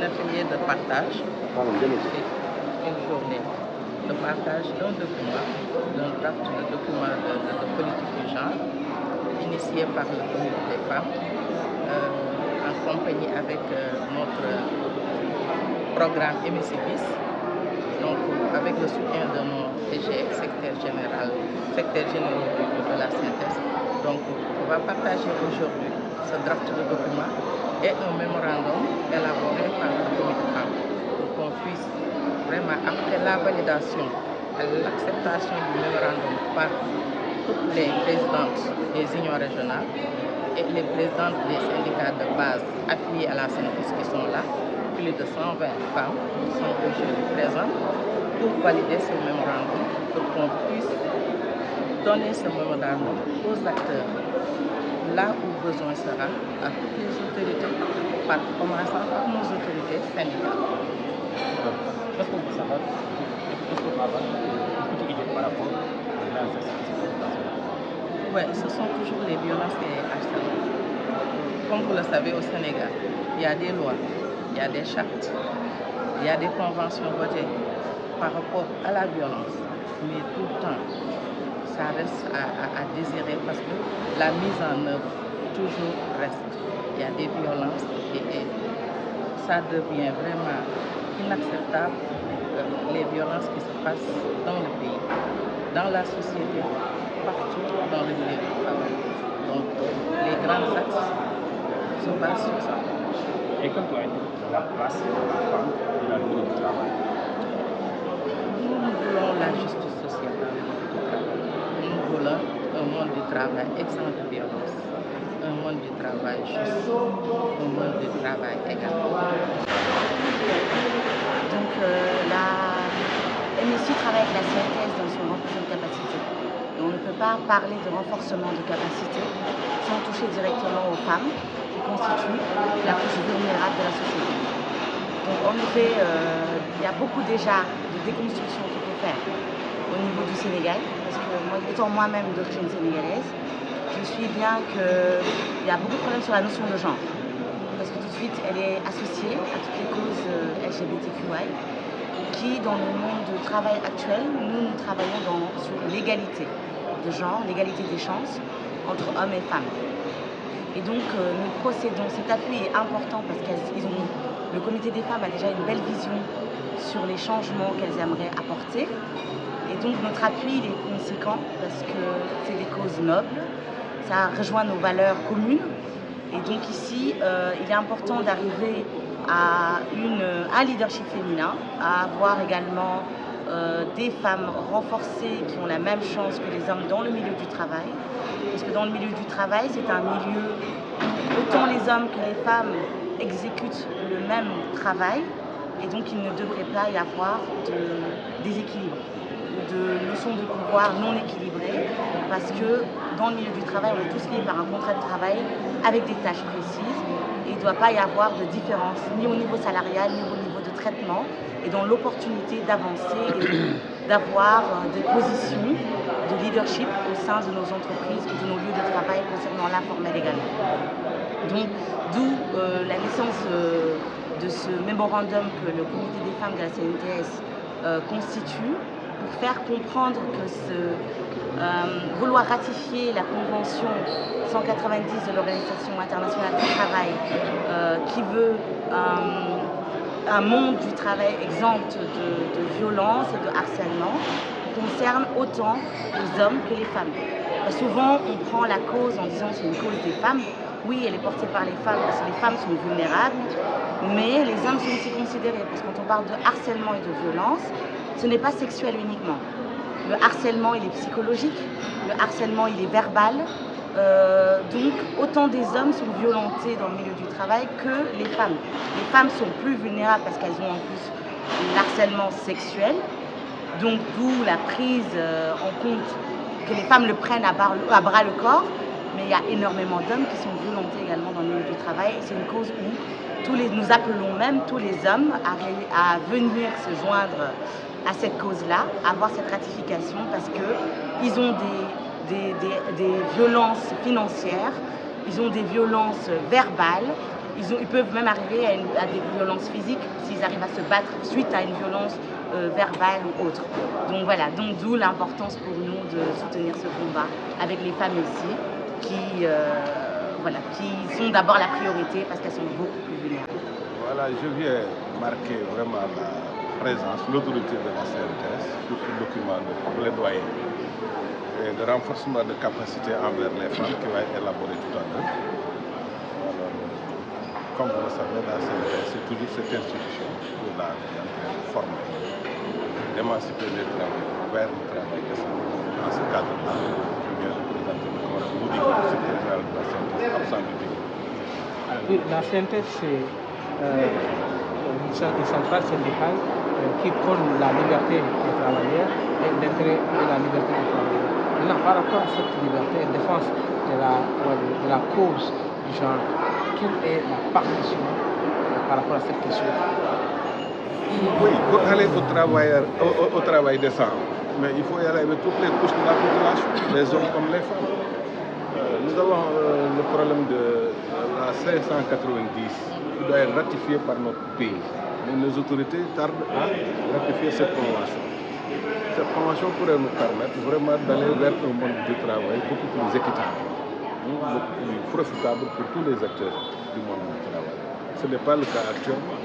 atelier de partage, une journée de partage d'un document, d'un draft de document de politique du genre, initié par le comité des femmes, en compagnie avec notre programme MICBIS, donc avec le soutien de nos DGX, secrétaire généraux de la synthèse. Donc on va partager aujourd'hui ce draft de document et un mémorandum élaboré par le comité femmes pour qu'on puisse vraiment, après la validation et l'acceptation du mémorandum par toutes les présidentes des unions régionales et les présidentes des syndicats de base affiliés à la synthèse qui sont là, plus de 120 femmes sont aujourd'hui présentes pour valider ce mémorandum, pour qu'on puisse donner ce mémorandum aux acteurs, là où besoin sera, à toutes les autorités, commençant par nos autorités syndicales. Qu'est-ce qu'on peut savoir par rapport Oui, ce sont toujours les violences et les harcèlements. Comme vous le savez, au Sénégal, il y a des lois, il y a des chartes, il y a des conventions votées par rapport à la violence, mais tout le temps, ça reste à désirer parce que la mise en œuvre toujours reste. Il y a des violences et ça devient vraiment inacceptable, les violences qui se passent dans le pays, dans la société, partout dans le milieu du travail. Donc les grands axes se basent sur ça. Et quand tu as été la place de la femme dans le milieu du travail? Nous voulons la justice sociale dans le milieu du travail. Nous voulons un monde du travail exempt de violence, un monde du travail juste, un monde du travail égal. Donc la MSI travaille avec la synthèse dans son renforcement de capacité. Et on ne peut pas parler de renforcement de capacité sans toucher directement aux femmes qui constituent la couche vulnérable de la société. Donc en effet, il y a beaucoup déjà de déconstruction qu'il faut faire au niveau du Sénégal, parce que moi, étant moi-même d'origine sénégalaise, je suis bien qu'il y a beaucoup de problèmes sur la notion de genre. Parce que tout de suite, elle est associée à toutes les causes LGBTQI, qui, dans le monde du travail actuel, nous travaillons sur l'égalité de genre, l'égalité des chances entre hommes et femmes. Et donc, nous procédons, cet appui est important parce le comité des femmes a déjà une belle vision sur les changements qu'elles aimeraient apporter. Et donc, notre appui il est conséquent parce que c'est des causes nobles, ça rejoint nos valeurs communes. Et donc ici, il est important d'arriver à un leadership féminin, à avoir également des femmes renforcées qui ont la même chance que les hommes dans le milieu du travail. Parce que dans le milieu du travail, c'est un milieu où autant les hommes que les femmes exécutent le même travail. Et donc il ne devrait pas y avoir de déséquilibre ou de notions de pouvoir non équilibrées. Parce que dans le milieu du travail, on est tous liés par un contrat de travail avec des tâches précises. Et il ne doit pas y avoir de différence, ni au niveau salarial, ni au niveau de traitement, et dans l'opportunité d'avancer et d'avoir des positions de leadership au sein de nos entreprises ou de nos lieux de travail concernant l'informel également. Donc, d'où la naissance de ce mémorandum que le comité des femmes de la CNTS constitue, pour faire comprendre que vouloir ratifier la convention 190 de l'Organisation internationale du travail qui veut un monde du travail exempt de violence et de harcèlement concerne autant les hommes que les femmes. Souvent on prend la cause en disant c'est une cause des femmes. Oui, elle est portée par les femmes parce que les femmes sont vulnérables, mais les hommes sont aussi considérés parce que quand on parle de harcèlement et de violence, ce n'est pas sexuel uniquement. Le harcèlement, il est psychologique, le harcèlement, il est verbal. Donc, autant des hommes sont violentés dans le milieu du travail que les femmes. Les femmes sont plus vulnérables parce qu'elles ont en plus l'harcèlement sexuel. Donc, d'où la prise en compte que les femmes le prennent à bras le corps. Mais il y a énormément d'hommes qui sont violentés également dans le milieu du travail. Et c'est une cause où nous appelons même tous les hommes à venir se joindre à cette cause-là, à avoir cette ratification parce qu'ils ont des violences financières, ils ont des violences verbales Ils peuvent même arriver à des violences physiques s'ils arrivent à se battre suite à une violence verbale ou autre. Donc voilà, d'où l'importance pour nous de soutenir ce combat avec les femmes ici qui sont d'abord la priorité parce qu'elles sont beaucoup plus vulnérables. Voilà, je viens marquer vraiment la présence, l'autorité de la CNTS sur ce document de plaidoyer et de renforcement de capacité envers les femmes qui va être élaboré tout à l'heure. Comme vous le savez, la CNTS, c'est toujours cette institution qui est là, qui est en train de former, d'émanciper les travailleurs vers le travail décent. Dans ce cadre-là, je viens représenter le corps Moudi, secrétaire général de la CNTS, absent du pays. Oui, la CNTS, c'est une centrale syndicale qui prône la liberté des travailleurs et l'intérêt de la liberté des travailleurs. Maintenant, par rapport à cette liberté et défense de la cause du genre, quelle est la partition par rapport à cette question? Oui, pour aller au travail décent, mais il faut y aller avec toutes les couches de la population, les hommes comme les femmes. Nous avons le problème de la 590 qui doit être ratifiée par notre pays. Mais les autorités tardent à ratifier cette convention. Cette convention pourrait nous permettre vraiment d'aller vers un monde du travail beaucoup plus équitable, beaucoup plus profitable pour tous les acteurs du monde du travail. Ce n'est pas le cas actuellement.